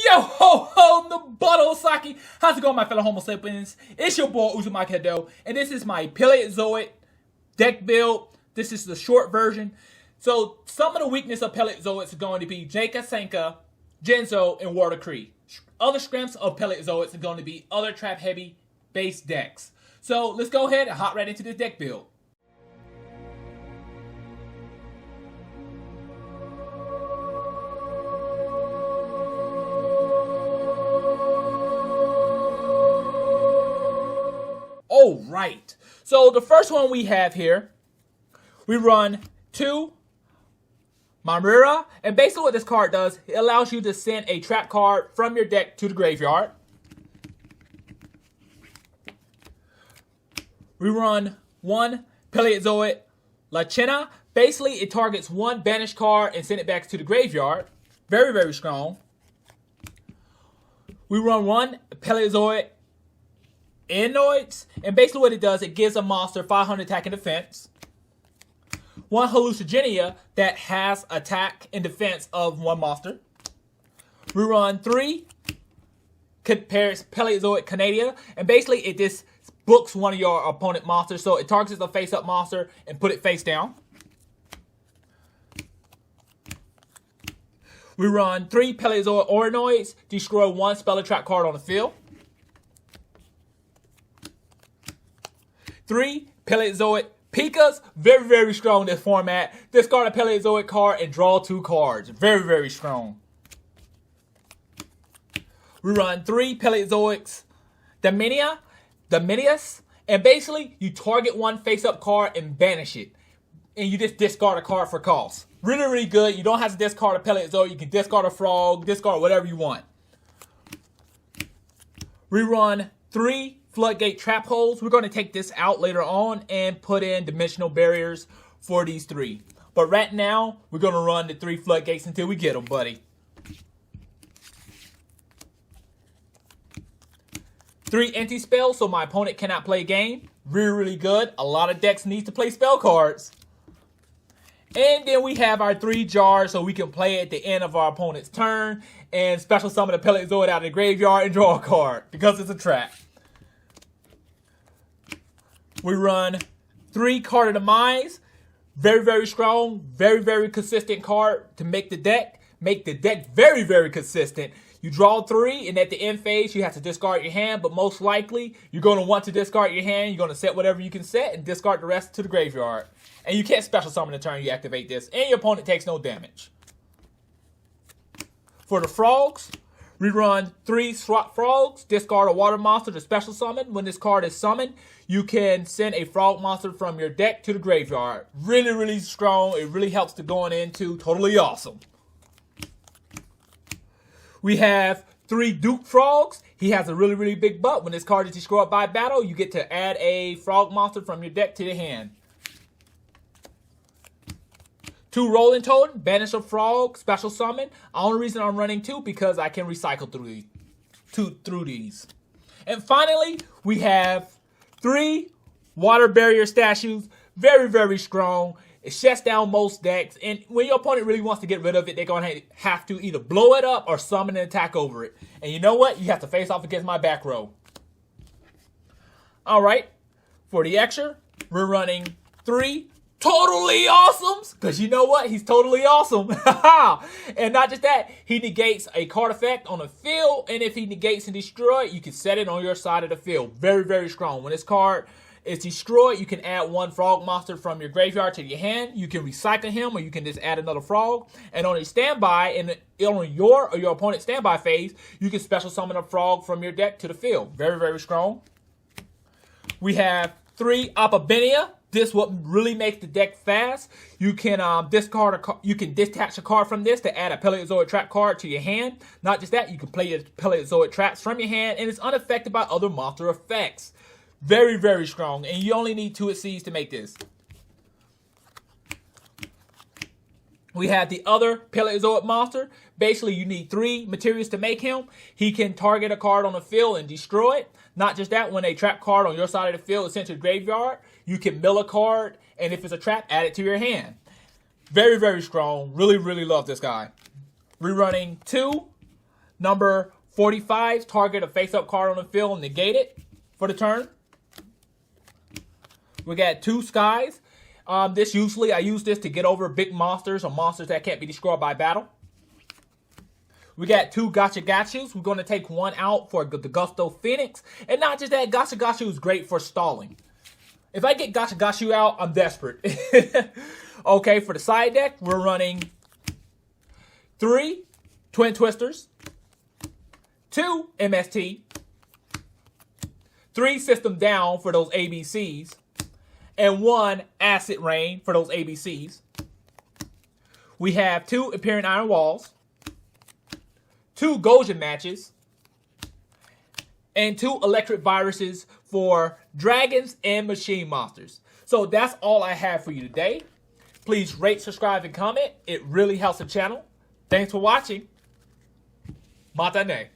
Yo ho ho, Nabuto Saki. How's it going, my fellow Homo sapiens? It's your boy Uzumaki Hadou, and this is my Paleozoic deck build. This is the short version. So some of the weakness of Paleozoics are going to be Jaka, Senka, Genzo, and Water Cree. Other strengths of Paleozoics are going to be other trap heavy base decks. So let's go ahead and hop right into this deck build. Alright, so the first one we have here, we run 2 Mamura, and basically what this card does, it allows you to send a trap card from your deck to the graveyard. We run 1 Paleozoic Lachina. Basically, it targets 1 banished card and send it back to the graveyard. Very, very strong. We run 1 Paleozoic Enoids, and basically what it does, it gives a monster 500 attack and defense. 1 Hallucigenia that has attack and defense of 1 monster. We run 3 Paleozoic Canadia, and basically it just books one of your opponent monsters, so it targets the face-up monster and put it face down. We run 3 Paleozoic Orinoids, destroy 1 spell or trap card on the field. 3 Paleozoic Pikas, very, very strong in this format. Discard a Paleozoic card and draw 2 cards. Very, very strong. We run 3 Paleozoics Dominius, and basically you target 1 face-up card and banish it. And you just discard a card for cost. Really, really good. You don't have to discard a Paleozoic. You can discard a frog, discard whatever you want. We run 3 Floodgate Trap Holes. We're going to take this out later on and put in dimensional barriers for these 3. But right now, we're going to run the 3 Floodgates until we get them, buddy. 3 anti-spells, so my opponent cannot play a game. Really, really good. A lot of decks need to play spell cards. And then we have our 3 jars, so we can play at the end of our opponent's turn and special summon a Paleozoid out of the graveyard and draw a card because it's a trap. We run 3 Card of Demise. Very, very strong. Very, very consistent card to make the deck. Make the deck very, very consistent. You draw 3, and at the end phase, you have to discard your hand, but most likely, you're going to want to discard your hand. You're going to set whatever you can set and discard the rest to the graveyard. And you can't special summon the turn you activate this, and your opponent takes no damage. For the frogs, we run 3 Swap Frogs, discard a water monster to special summon. When this card is summoned, you can send a frog monster from your deck to the graveyard. Really, really strong. It really helps to going into totally awesome. We have 3 Duke Frogs. He has a really, really big butt. When this card is destroyed by battle, you get to add a frog monster from your deck to your hand. 2 Rolling Totem, banish a frog, special summon. The only reason I'm running 2 because I can recycle through these. And finally, we have 3 Water Barrier Statues. Very, very strong. It shuts down most decks. And when your opponent really wants to get rid of it, they're going to have to either blow it up or summon and attack over it. And you know what? You have to face off against my back row. Alright. For the extra, we're running 3 Totally Awesomes, because you know what? He's totally awesome. And not just that, he negates a card effect on the field, and if he negates and destroys, you can set it on your side of the field. Very, very strong. When this card is destroyed, you can add 1 frog monster from your graveyard to your hand. You can recycle him, or you can just add another frog. And on a standby, and on your or your opponent's standby phase, you can special summon a frog from your deck to the field. Very, very strong. We have 3 Apabenia. This what really makes the deck fast. You can discard a you can detach a card from this to add a Paleozoic trap card to your hand. Not just that, you can play your Paleozoic traps from your hand, and it's unaffected by other monster effects. Very, very strong, and you only need 2 Exceeds to make this. We have the other Paleozoic monster. Basically, you need 3 materials to make him. He can target a card on the field and destroy it. Not just that, when a trap card on your side of the field is sent to the graveyard, you can mill a card, and if it's a trap, add it to your hand. Very, very strong. Really, really love this guy. We're running 2 Number 45, target a face-up card on the field and negate it for the turn. We got 2 skies. I use this to get over big monsters or monsters that can't be destroyed by battle. We got 2 Gotcha Gachus. We're going to take 1 out for the Gusto Phoenix. And not just that, Gotcha Gachu is great for stalling. If I get Gotcha Gachu out, I'm desperate. Okay, for the side deck, we're running 3 Twin Twisters, 2 MST, 3 System Down for those ABCs, and 1 Acid Rain for those ABCs. We have 2 Appearing Iron Walls, 2 Gojan Matches, and 2 Electric Viruses for dragons and machine monsters. So that's all I have for you today. Please rate, subscribe, and comment. It really helps the channel. Thanks for watching. Matane.